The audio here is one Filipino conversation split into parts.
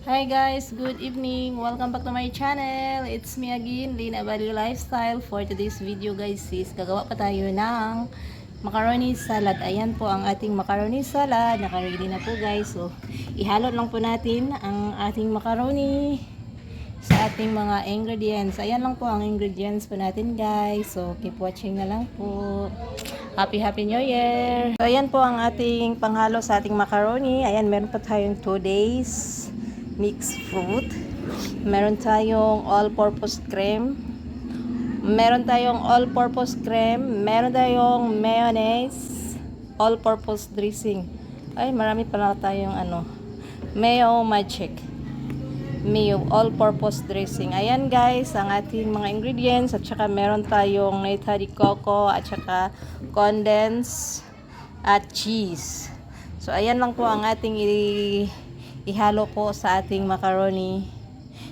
Hi guys, good evening. Welcome back to my channel. It's me again, Lina Bali Lifestyle. For today's video guys is gagawa pa tayo ng macaroni salad. Ayan po ang ating macaroni salad. Naka-ready na po guys. So, ihalo lang po natin ang ating macaroni sa ating mga ingredients. Ayan lang po ang ingredients po natin guys. So, keep watching na lang po. Happy New Year! So, ayan po ang ating panghalo sa ating macaroni. Ayan, meron pa tayong 2 days mixed fruit. Meron tayong all-purpose cream. Meron tayong all-purpose cream. Meron tayong mayonnaise. All-purpose dressing. Ay, marami pala tayong mayo magic. Mayo all-purpose dressing. Ayan guys, ang ating mga ingredients. At saka meron tayong nata de coco. At saka condensed at cheese. So, ayan lang po ang ating ihalo po sa ating macaroni.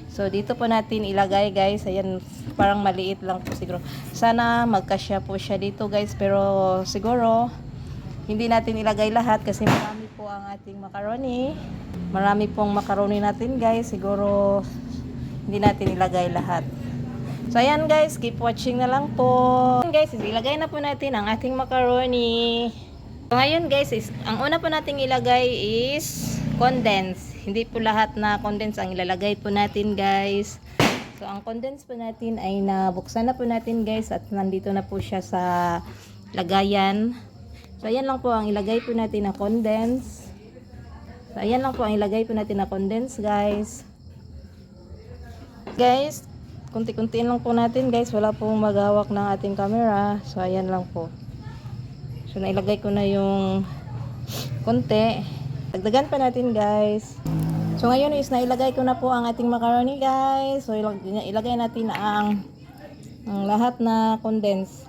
So, dito po natin ilagay guys. Ayan, parang maliit lang po siguro. Sana magkasya po siya dito guys. Pero siguro, hindi natin ilagay lahat kasi marami po ang ating macaroni. Marami pong macaroni natin guys. Siguro, hindi natin ilagay lahat. So, ayan guys, keep watching na lang po. Ayan guys, ilagay na po natin ang ating macaroni. So, ngayon guys, ang una po nating ilagay is condense. Hindi po lahat na condense ang ilalagay po natin guys. So, ang condense po natin ay nabuksan na po natin guys at nandito na po siya sa lagayan. So, ayan lang po ang ilagay po natin na condense. So, ayan lang po ang ilagay po natin na condense guys. Guys, kunti-kuntiin lang po natin guys. Wala pong maghawak ng ating camera. So, ayan lang po. So, nailagay ko na yung konti. Dagdagan pa natin guys. So ngayon is nailagay ko na po ang ating macaroni guys. So ilagay natin ang lahat na condense.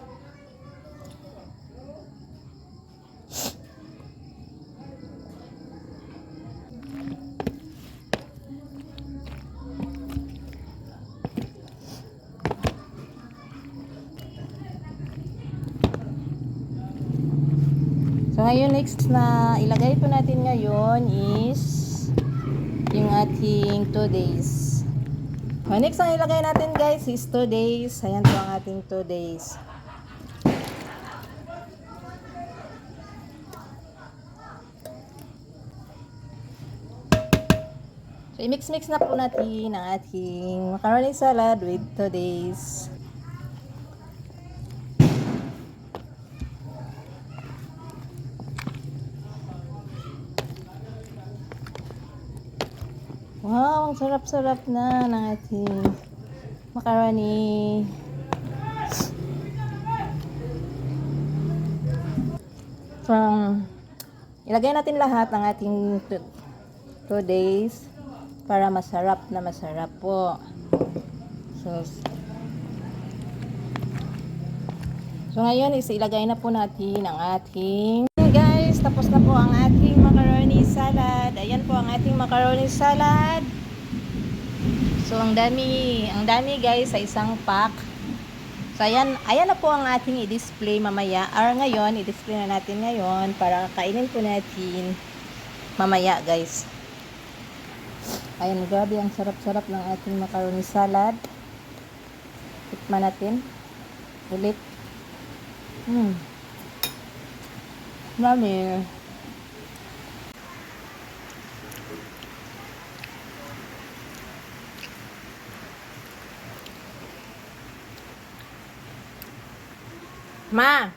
So ngayon next na ilagay po natin ngayon is yung ating 2 days. So next ang ilagay natin guys is 2 days. Ayan po ang ating 2 days. So i-mix-mix na po natin ang ating macaroni salad with 2 days. Wow, ang sarap-sarap na ng ating macaroni. So, ilagay natin lahat ng ating 2 days para masarap na masarap po. So ngayon is ilagay na po natin ang ating guys, tapos na po ang ating macaroni salad. Ayan po ang ating macaroni salad. So ang dami guys sa isang pack. So ayan na po ang ating i-display mamaya. Ngayon, i-display na natin ngayon para kainin po natin mamaya guys. Ayan, grabe ang sarap-sarap ng ating macaroni salad. Tikman natin ulit. Mami. Ma.